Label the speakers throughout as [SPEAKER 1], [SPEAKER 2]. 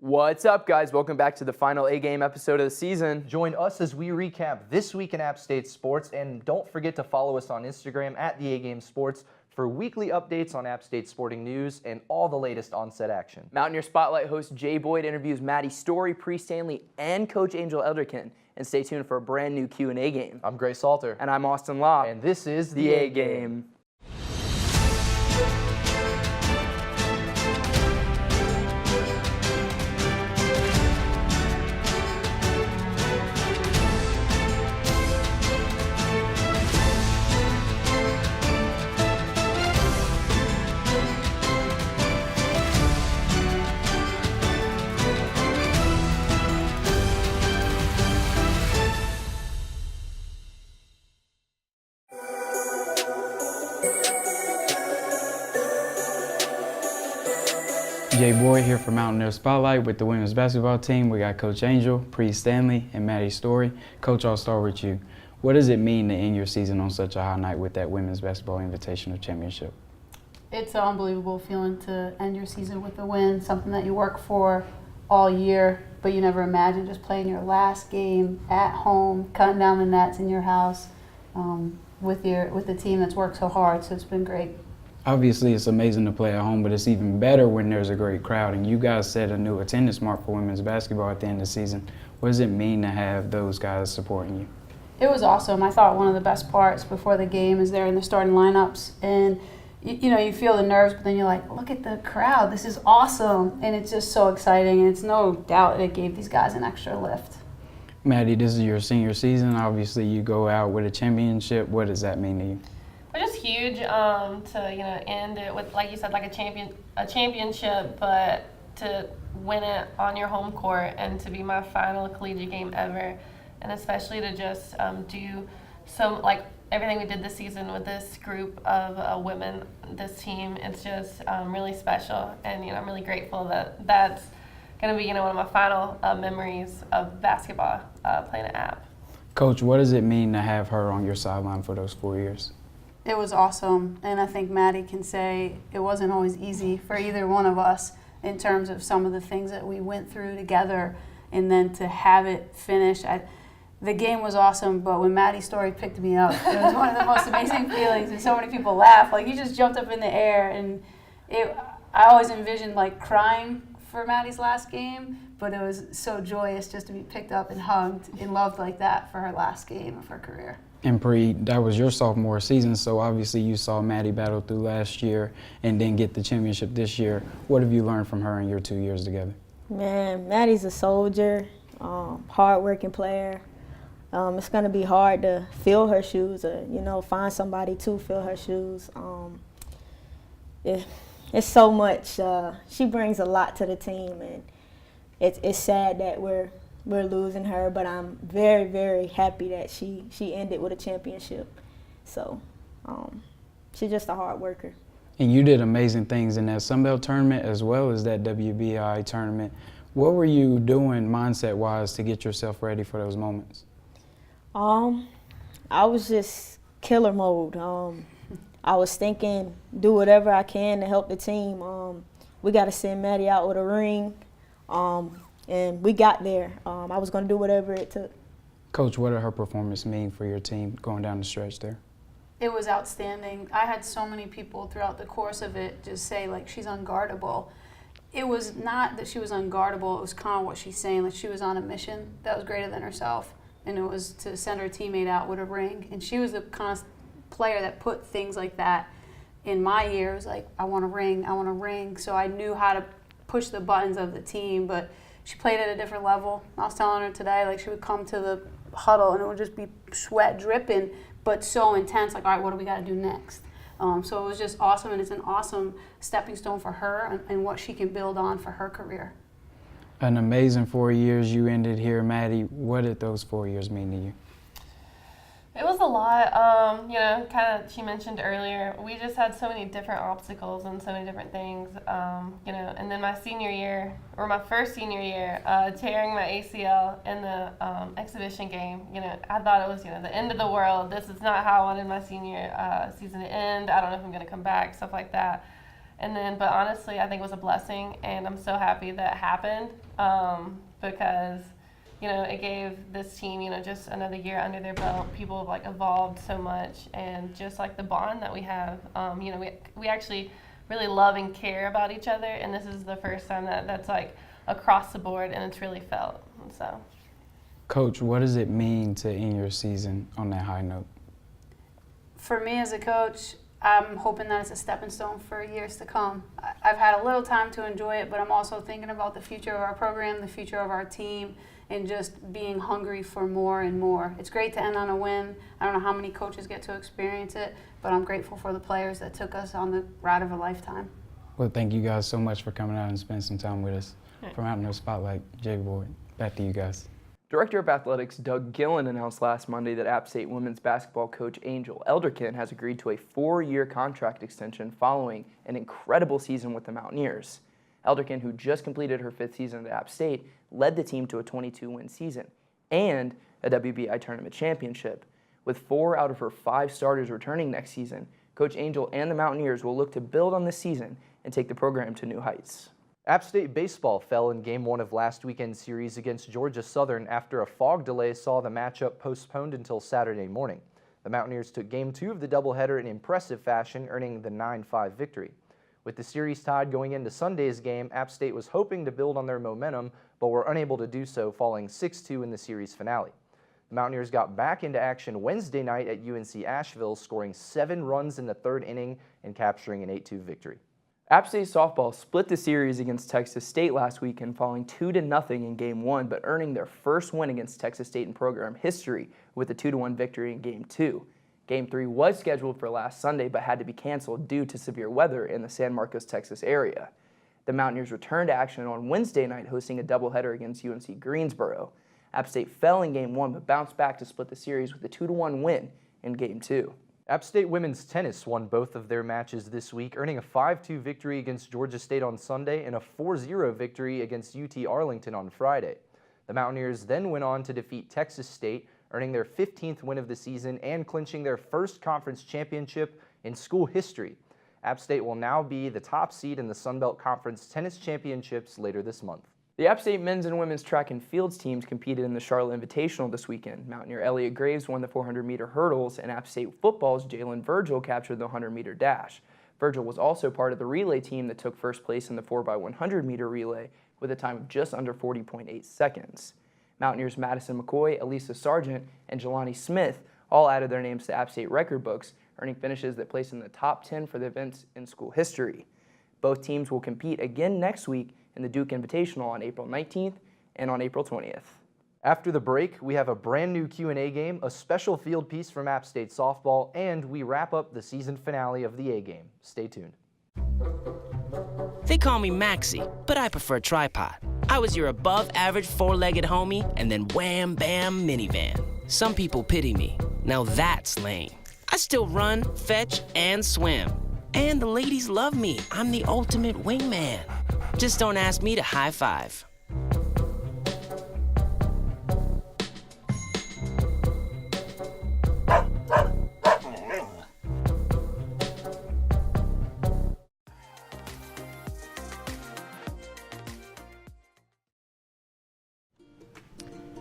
[SPEAKER 1] What's up, guys? Welcome back to the final A-Game episode of the season.
[SPEAKER 2] Join us as we recap this week in Appstate sports, and don't forget to follow us on Instagram at the A-Game Sports for weekly updates on Appstate sporting news and all the latest on-set action.
[SPEAKER 1] Mountaineer Spotlight host Jay Boyd interviews Madi Story, Stanley, and Coach Angel Elderkin. And stay tuned for a brand new Q&A game.
[SPEAKER 2] I'm Gray Salter.
[SPEAKER 1] And I'm Austin Law.
[SPEAKER 2] And this is
[SPEAKER 1] the A-Game.
[SPEAKER 3] Jay Boyd here for Mountaineer Spotlight with the women's basketball team. We got Coach Angel, Stanley, and Madi Story. Coach, I'll start with you. What does it mean to end your season on such a high night with that Women's Basketball Invitational Championship?
[SPEAKER 4] It's an unbelievable feeling to end your season with a win, something that you work for all year, but you never imagined just playing your last game at home, cutting down the nets in your house with the team that's worked so hard, so it's been great.
[SPEAKER 3] Obviously, it's amazing to play at home, but it's even better when there's a great crowd. And you guys set a new attendance mark for women's basketball at the end of the season. What does it mean to have those guys supporting you?
[SPEAKER 4] It was awesome. I thought one of the best parts before the game is they're in the starting lineups, and you feel the nerves, but then you're like, look at the crowd. This is awesome, and it's just so exciting. And it's no doubt it gave these guys an extra lift.
[SPEAKER 3] Madi, this is your senior season. Obviously, you go out with a championship. What does that mean to you?
[SPEAKER 5] It's just huge to end it with, like you said, like a championship, but to win it on your home court and to be my final collegiate game ever, and especially to just do some, like, everything we did this season with this group of women, this team. It's just really special, and I'm really grateful that that's going to be one of my final memories of basketball playing at App.
[SPEAKER 3] Coach, what does it mean to have her on your sideline for those 4 years?
[SPEAKER 4] It was awesome, and I think Madi can say it wasn't always easy for either one of us in terms of some of the things that we went through together, and then to have it finish. The game was awesome, but when Madi Story picked me up, it was one of the most amazing feelings, and so many people laughed. Like, you just jumped up in the air, and I always envisioned, like, crying for Madi's last game, but it was so joyous just to be picked up and hugged and loved like that for her last game of her career.
[SPEAKER 3] And that was your sophomore season, so obviously you saw Madi battle through last year and then get the championship this year. What have you learned from her in your 2 years together?
[SPEAKER 6] Man, Madi's a soldier, hard-working player. It's going to be hard to fill her shoes or, find somebody to fill her shoes. It's so much. She brings a lot to the team, and it's sad that we're losing her, but I'm very, very happy that she ended with a championship. So she's just a hard worker.
[SPEAKER 3] And you did amazing things in that Sunbelt tournament as well as that WBI tournament. What were you doing mindset-wise to get yourself ready for those moments?
[SPEAKER 6] I was just killer mode. I was thinking, do whatever I can to help the team. We got to send Madi out with a ring. And we got there. I was going to do whatever it took.
[SPEAKER 3] Coach, what did her performance mean for your team going down the stretch there?
[SPEAKER 4] It was outstanding. I had so many people throughout the course of it just say, like, she's unguardable. It was not that she was unguardable. It was kind of what she's saying, like she was on a mission that was greater than herself, and it was to send her teammate out with a ring. And she was the kind of player that put things like that in my ears, like, I want a ring, I want a ring. So I knew how to push the buttons of the team, but she played at a different level. I was telling her today, like, she would come to the huddle and it would just be sweat dripping, but so intense, like, all right, what do we got to do next? So it was just awesome, and it's an awesome stepping stone for her and what she can build on for her career.
[SPEAKER 3] An amazing 4 years you ended here, Madi. What did those 4 years mean to you?
[SPEAKER 5] It was a lot. Kind of she mentioned earlier, we just had so many different obstacles and so many different things, and then my senior year, or my first senior year, tearing my ACL in the exhibition game, I thought it was, the end of the world. This is not how I wanted my senior season to end. I don't know if I'm going to come back, stuff like that. And then, but honestly, I think it was a blessing, and I'm so happy that happened because, it gave this team, just another year under their belt. People have, evolved so much, and just, the bond that we have, we actually really love and care about each other, and this is the first time that's, across the board, and it's really felt, and so.
[SPEAKER 3] Coach, what does it mean to end your season on that high note?
[SPEAKER 4] For me as a coach, I'm hoping that it's a stepping stone for years to come. I've had a little time to enjoy it, but I'm also thinking about the future of our program, the future of our team, and just being hungry for more and more. It's great to end on a win. I don't know how many coaches get to experience it, but I'm grateful for the players that took us on the ride of a lifetime.
[SPEAKER 3] Well, thank you guys so much for coming out and spending some time with us. From Mountaineer Spotlight, Jay Boyd, back to you guys.
[SPEAKER 1] Director of Athletics Doug Gillen announced last Monday that Appstate women's basketball coach Angel Elderkin has agreed to a 4-year contract extension following an incredible season with the Mountaineers. Elderkin, who just completed her 5th season at Appstate, led the team to a 22-win season and a WBI tournament championship. With 4 out of her 5 starters returning next season, Coach Angel and the Mountaineers will look to build on this season and take the program to new heights.
[SPEAKER 2] Appstate baseball fell in Game 1 of last weekend's series against Georgia Southern after a fog delay saw the matchup postponed until Saturday morning. The Mountaineers took Game 2 of the doubleheader in impressive fashion, earning the 9-5 victory. With the series tied going into Sunday's game, Appstate was hoping to build on their momentum, but were unable to do so, falling 6-2 in the series finale. The Mountaineers got back into action Wednesday night at UNC Asheville, scoring 7 runs in the 3rd inning and capturing an 8-2 victory.
[SPEAKER 1] Appstate softball split the series against Texas State last weekend, falling 2-0 in Game 1, but earning their first win against Texas State in program history with a 2-1 victory in Game 2. Game 3 was scheduled for last Sunday, but had to be canceled due to severe weather in the San Marcos, Texas area. The Mountaineers returned to action on Wednesday night, hosting a doubleheader against UNC Greensboro. Appstate fell in Game 1, but bounced back to split the series with a 2-1 win in Game 2.
[SPEAKER 2] Appstate women's tennis won both of their matches this week, earning a 5-2 victory against Georgia State on Sunday and a 4-0 victory against UT Arlington on Friday. The Mountaineers then went on to defeat Texas State, earning their 15th win of the season and clinching their first conference championship in school history. Appstate will now be the top seed in the Sun Belt Conference Tennis Championships later this month.
[SPEAKER 1] The Appstate men's and women's track and fields teams competed in the Charlotte Invitational this weekend. Mountaineer Elliott Graves won the 400-meter hurdles, and Appstate football's Jalen Virgil captured the 100-meter dash. Virgil was also part of the relay team that took first place in the 4x100-meter relay with a time of just under 40.8 seconds. Mountaineers Madison McCoy, Elisa Sargent, and Jelani Smith all added their names to Appstate record books, earning finishes that place in the top 10 for the events in school history. Both teams will compete again next week in the Duke Invitational on April 19th and on April 20th.
[SPEAKER 2] After the break, we have a brand new Q&A game, a special field piece from Appstate softball, and we wrap up the season finale of the A-game. Stay tuned.
[SPEAKER 7] They call me Maxie, but I prefer tripod. I was your above-average four-legged homie, and then wham, bam, minivan. Some people pity me. Now that's lame. I still run, fetch, and swim. And the ladies love me. I'm the ultimate wingman. Just don't ask me to high five.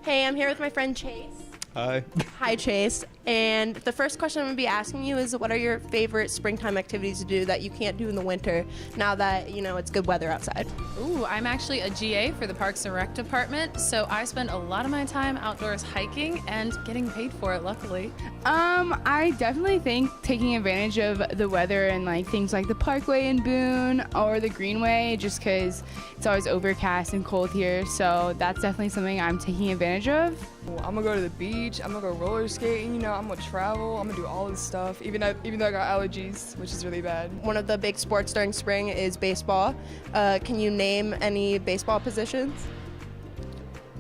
[SPEAKER 8] Hey, I'm here with my friend Chase.
[SPEAKER 9] Hi.
[SPEAKER 8] Hi, Chase. And the first question I'm going to be asking you is, what are your favorite springtime activities to do that you can't do in the winter now that, it's good weather outside?
[SPEAKER 10] Ooh, I'm actually a GA for the Parks and Rec department, so I spend a lot of my time outdoors hiking and getting paid for it, luckily.
[SPEAKER 11] I definitely think taking advantage of the weather and things like the Parkway in Boone or the Greenway, just because it's always overcast and cold here, so that's definitely something I'm taking advantage of.
[SPEAKER 12] I'm gonna go to the beach, I'm gonna go roller skating, I'm gonna travel, I'm gonna do all this stuff, even though I got allergies, which is really bad.
[SPEAKER 8] One of the big sports during spring is baseball. Can you name any baseball positions?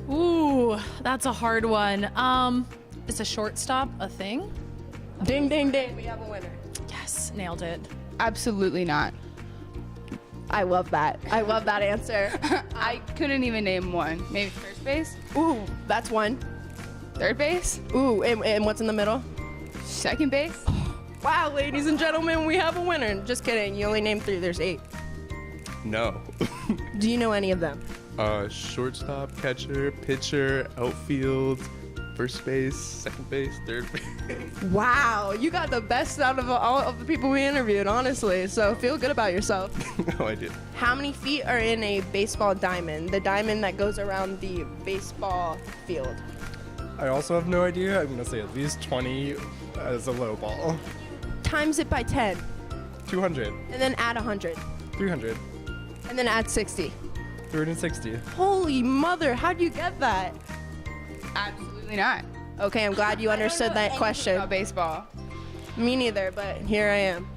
[SPEAKER 10] Ooh, that's a hard one. Is a shortstop a thing?
[SPEAKER 8] Ding, ding, ding, we have a winner.
[SPEAKER 10] Yes, nailed it.
[SPEAKER 11] Absolutely not.
[SPEAKER 8] I love that. I love that answer.
[SPEAKER 11] I couldn't even name one. Maybe first base?
[SPEAKER 8] Ooh, that's one.
[SPEAKER 11] Third base?
[SPEAKER 8] Ooh, and what's in the middle?
[SPEAKER 11] Second base?
[SPEAKER 8] Wow, ladies and gentlemen, we have a winner. Just kidding. You only named 3. There's 8.
[SPEAKER 9] No.
[SPEAKER 8] Do you know any of them?
[SPEAKER 9] Shortstop, catcher, pitcher, outfield, first base, second base, third base.
[SPEAKER 8] Wow, you got the best out of all of the people we interviewed, honestly. So feel good about yourself.
[SPEAKER 9] No, I did.
[SPEAKER 8] How many feet are in a baseball diamond? The diamond that goes around the baseball field.
[SPEAKER 9] I also have no idea. I'm gonna say at least 20 as a low ball.
[SPEAKER 8] Times it by 10,
[SPEAKER 9] 200,
[SPEAKER 8] and then add 100,
[SPEAKER 9] 300,
[SPEAKER 8] and then add 60.
[SPEAKER 9] 360.
[SPEAKER 8] Holy mother, how'd you get that?
[SPEAKER 11] Absolutely not.
[SPEAKER 8] Okay, I'm glad you understood that question.
[SPEAKER 11] About baseball.
[SPEAKER 8] Me neither, but here I am.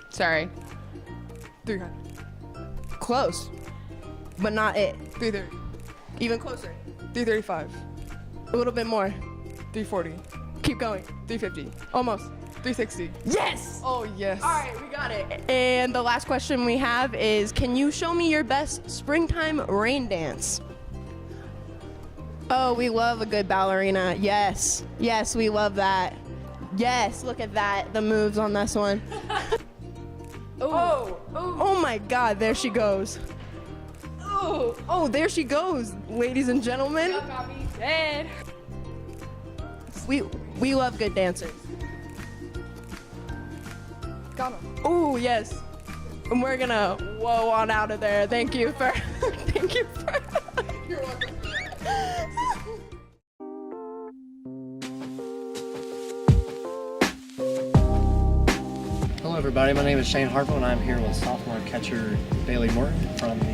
[SPEAKER 11] Sorry.
[SPEAKER 12] 300.
[SPEAKER 8] Close, but not it.
[SPEAKER 12] 330.
[SPEAKER 8] Even closer.
[SPEAKER 12] 335.
[SPEAKER 8] A little bit more.
[SPEAKER 12] 340.
[SPEAKER 8] Keep going.
[SPEAKER 12] 350.
[SPEAKER 8] Almost.
[SPEAKER 12] 360.
[SPEAKER 8] Yes!
[SPEAKER 12] Oh, yes.
[SPEAKER 8] All right, we got it. And the last question we have is, can you show me your best springtime rain dance? Oh, we love a good ballerina. Yes. Yes, we love that. Yes, look at that. The moves on this one. Oh my God, there she goes. Oh, there she goes, ladies and gentlemen. We love good dancers. Oh, yes. And we're gonna whoa on out of there. Thank you for, thank you for. You're welcome.
[SPEAKER 13] Hello everybody, my name is Shane Harpo and I'm here with sophomore catcher Bailey Morton from the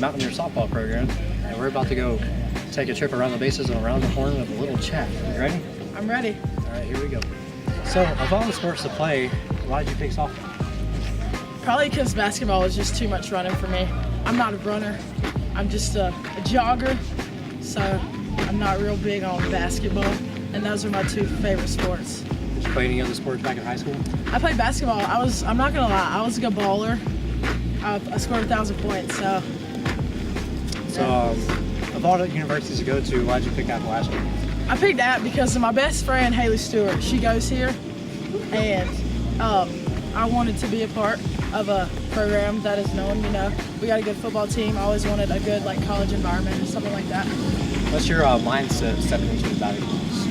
[SPEAKER 13] Mountaineer softball program. And we're about to go take a trip around the bases and around the horn with a little chat. You ready?
[SPEAKER 14] I'm ready.
[SPEAKER 13] All right, here we go. So, of all the sports to play, why did you pick softball?
[SPEAKER 14] Probably because basketball is just too much running for me. I'm not a runner. I'm just a jogger, so I'm not real big on basketball. And those are my 2 favorite sports.
[SPEAKER 13] Did you play any other sports back in high school?
[SPEAKER 14] I played basketball. I'm not gonna lie, I was a good baller. I scored 1,000 points, so.
[SPEAKER 13] So, of all the universities to go to, why did you pick Appalachian?
[SPEAKER 14] I picked that because of my best friend, Haley Stewart. She goes here, and I wanted to be a part of a program that is known, you know. We got a good football team. I always wanted a good college environment or something like that.
[SPEAKER 13] What's your mindset stepping into the batting box?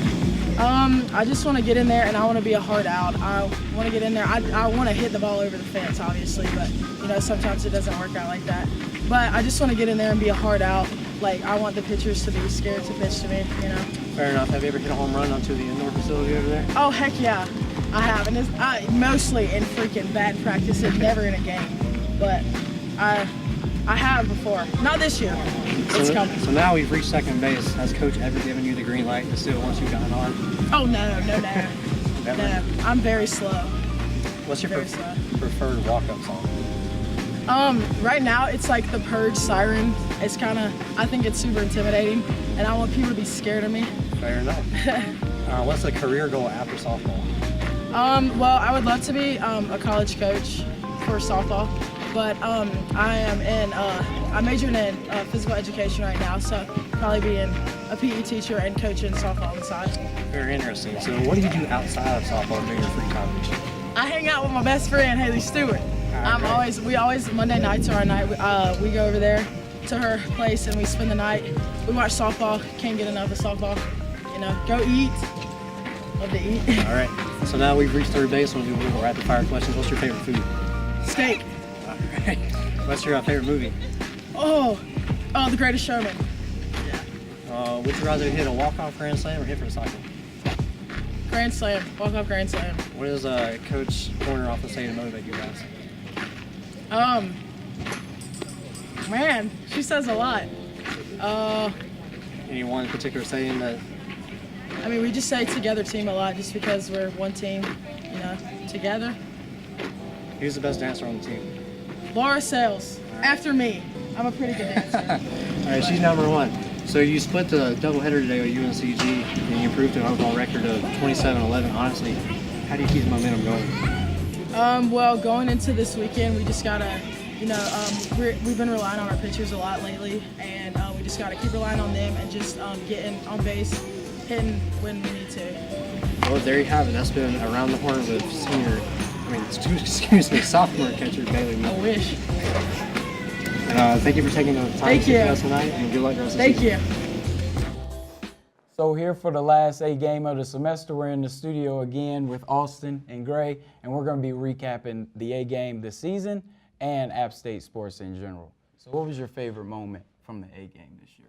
[SPEAKER 14] I just want to get in there and I want to be a hard out. I want to get in there. I want to hit the ball over the fence, obviously, but you know, sometimes it doesn't work out like that. But I just want to get in there and be a hard out. I want the pitchers to be scared to pitch to me, you know.
[SPEAKER 13] Fair enough. Have you ever hit a home run onto the indoor facility over there?
[SPEAKER 14] Oh, heck yeah. I have, and it's mostly in freaking bad practice and never in a game. But I have before. Not this year. It's coming.
[SPEAKER 13] So now we've reached second base. Has Coach ever given you the green light to steal once you've gotten on?
[SPEAKER 14] Oh, no. No, I'm very slow.
[SPEAKER 13] What's your preferred walk-up song?
[SPEAKER 14] Right now it's like the Purge siren. It's I think it's super intimidating, and I want people to be scared of me.
[SPEAKER 13] Fair enough. What's the career goal after softball?
[SPEAKER 14] Well, I would love to be a college coach for softball, but I'm majoring in physical education right now, so probably being a PE teacher and coaching softball on the side.
[SPEAKER 13] Very interesting. So what do you do outside of softball during your free time?
[SPEAKER 14] I hang out with my best friend, Haley Stewart. We always, Monday nights are our night. We go over there to her place and we spend the night. We watch softball. Can't get enough of softball. You know, go eat. Love to eat.
[SPEAKER 13] All right. So now we've reached third base. We'll do a little rapid fire questions. What's your favorite food?
[SPEAKER 14] Steak.
[SPEAKER 13] All right. What's your favorite movie?
[SPEAKER 14] Oh, The Greatest Showman.
[SPEAKER 13] Would you rather hit a walk-off grand slam or hit for a cycle?
[SPEAKER 14] Grand slam. Walk-off grand slam.
[SPEAKER 13] What does Coach Corner often say to motivate you guys?
[SPEAKER 14] Man, she says a lot.
[SPEAKER 13] Any one particular saying that?
[SPEAKER 14] I mean, we just say together team a lot just because we're one team, you know, together.
[SPEAKER 13] Who's the best dancer on the team?
[SPEAKER 14] Laura Sales, after me. I'm a pretty good dancer.
[SPEAKER 13] All right, she's number 1. So you split the doubleheader today with UNCG and you improved an overall record of 27-11. Honestly, how do you keep the momentum going?
[SPEAKER 14] Well, going into this weekend, we just gotta, you know, we've been relying on our pitchers a lot lately, and we just gotta keep relying on them and just getting on base, hitting when we need to.
[SPEAKER 13] Well, there you have it. That's been Around the Horn with sophomore catcher Bailey Moore.
[SPEAKER 14] I wish.
[SPEAKER 13] And thank you for taking the time
[SPEAKER 14] Thank
[SPEAKER 13] to
[SPEAKER 14] you.
[SPEAKER 13] speak to us tonight, and good luck the rest of the
[SPEAKER 14] Thank
[SPEAKER 13] season.
[SPEAKER 14] you.
[SPEAKER 3] So here for the last A game of the semester, we're in the studio again with Austen and Gray, and we're going to be recapping the A game this season and App State sports in general. So what was your favorite moment from the A game this year?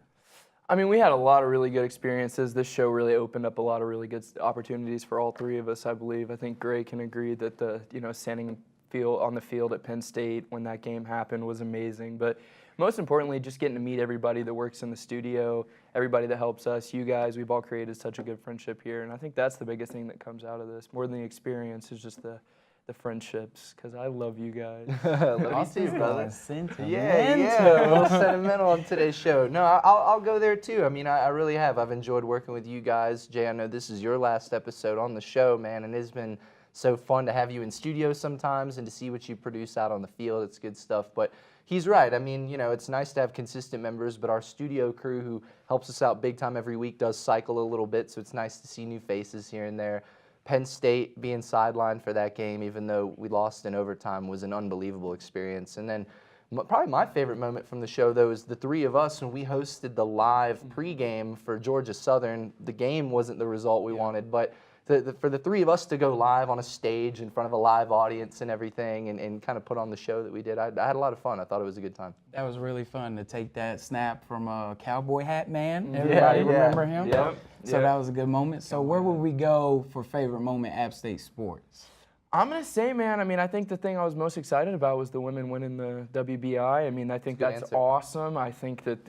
[SPEAKER 1] I mean, we had a lot of really good experiences. This show really opened up a lot of really good opportunities for all three of us, I believe. I think Gray can agree that the, standing on the field at Penn State when that game happened was amazing. But most importantly, just getting to meet everybody that works in the studio, everybody that helps us, you guys. We've all created such a good friendship here, and I think that's the biggest thing that comes out of this. More than the experience is just the friendships, because I love you guys.
[SPEAKER 2] Love you too, brother.
[SPEAKER 3] Sentimental.
[SPEAKER 2] Yeah, a little sentimental on today's show. No, I'll go there too. I mean, I really have. I've enjoyed working with you guys. Jay, I know this is your last episode on the show, man, and it's been so fun to have you in studio sometimes and to see what you produce out on the field. It's good stuff. But he's right. I mean, it's nice to have consistent members, but our studio crew who helps us out big time every week does cycle a little bit, so it's nice to see new faces here and there. Penn State being sidelined for that game, even though we lost in overtime, was an unbelievable experience. And then probably my favorite moment from the show, though, is the three of us when we hosted the live pregame for Georgia Southern. The game wasn't the result we wanted, but for the three of us to go live on a stage in front of a live audience and everything and kind of put on the show that we did, I had a lot of fun. I thought it was a good time.
[SPEAKER 3] That was really fun to take that snap from Cowboy Hat Man. Everybody remember him?
[SPEAKER 1] Yep.
[SPEAKER 3] So that was a good moment. So where would we go for favorite moment App State sports?
[SPEAKER 1] I'm going to say, man, I mean, I think the thing I was most excited about was the women winning the WBI. I mean, I think that's awesome. I think that,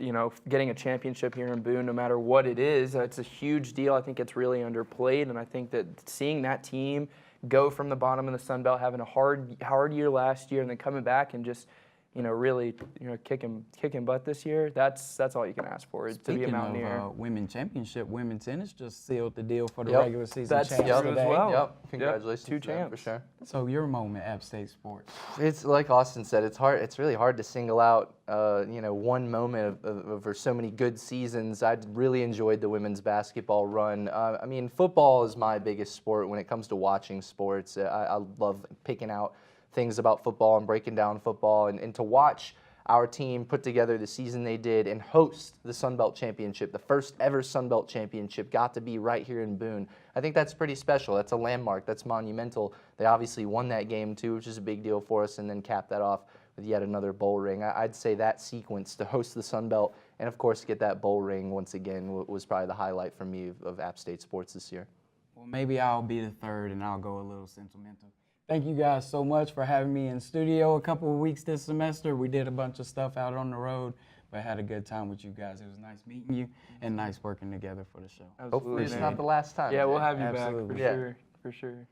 [SPEAKER 1] getting a championship here in Boone, no matter what it is, it's a huge deal. I think it's really underplayed, and I think that seeing that team go from the bottom of the Sun Belt, having a hard year last year, and then coming back and just, really, kicking butt this year, that's all you can ask for, is to be a Mountaineer.
[SPEAKER 3] Speaking of women's championship, women's tennis just sealed the deal for the regular season
[SPEAKER 1] That's
[SPEAKER 3] champs
[SPEAKER 1] true
[SPEAKER 3] today.
[SPEAKER 1] as well.
[SPEAKER 2] Yep. Congratulations
[SPEAKER 1] Two
[SPEAKER 2] to them,
[SPEAKER 1] champs.
[SPEAKER 2] for sure.
[SPEAKER 3] So your moment, App State sports.
[SPEAKER 2] It's like Austin said. It's hard. It's really hard to single out, one moment over so many good seasons. I really enjoyed the women's basketball run. I mean, football is my biggest sport when it comes to watching sports. I love picking out things about football and breaking down football, and to watch our team put together the season they did and host the Sun Belt Championship, the first ever Sun Belt Championship, got to be right here in Boone. I think that's pretty special. That's a landmark. That's monumental. They obviously won that game too, which is a big deal for us, and then capped that off with yet another bowl ring. I'd say that sequence to host the Sun Belt and, of course, get that bowl ring once again was probably the highlight for me of App State sports this year.
[SPEAKER 3] Well, maybe I'll be the third and I'll go a little sentimental. Thank you guys so much for having me in studio a couple of weeks this semester. We did a bunch of stuff out on the road, but had a good time with you guys. It was nice meeting you and nice working together for the show.
[SPEAKER 2] Hopefully it's not the last time.
[SPEAKER 1] Yeah, we'll have you
[SPEAKER 3] Absolutely.
[SPEAKER 1] back for sure.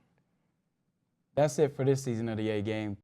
[SPEAKER 3] That's it for this season of the A Game.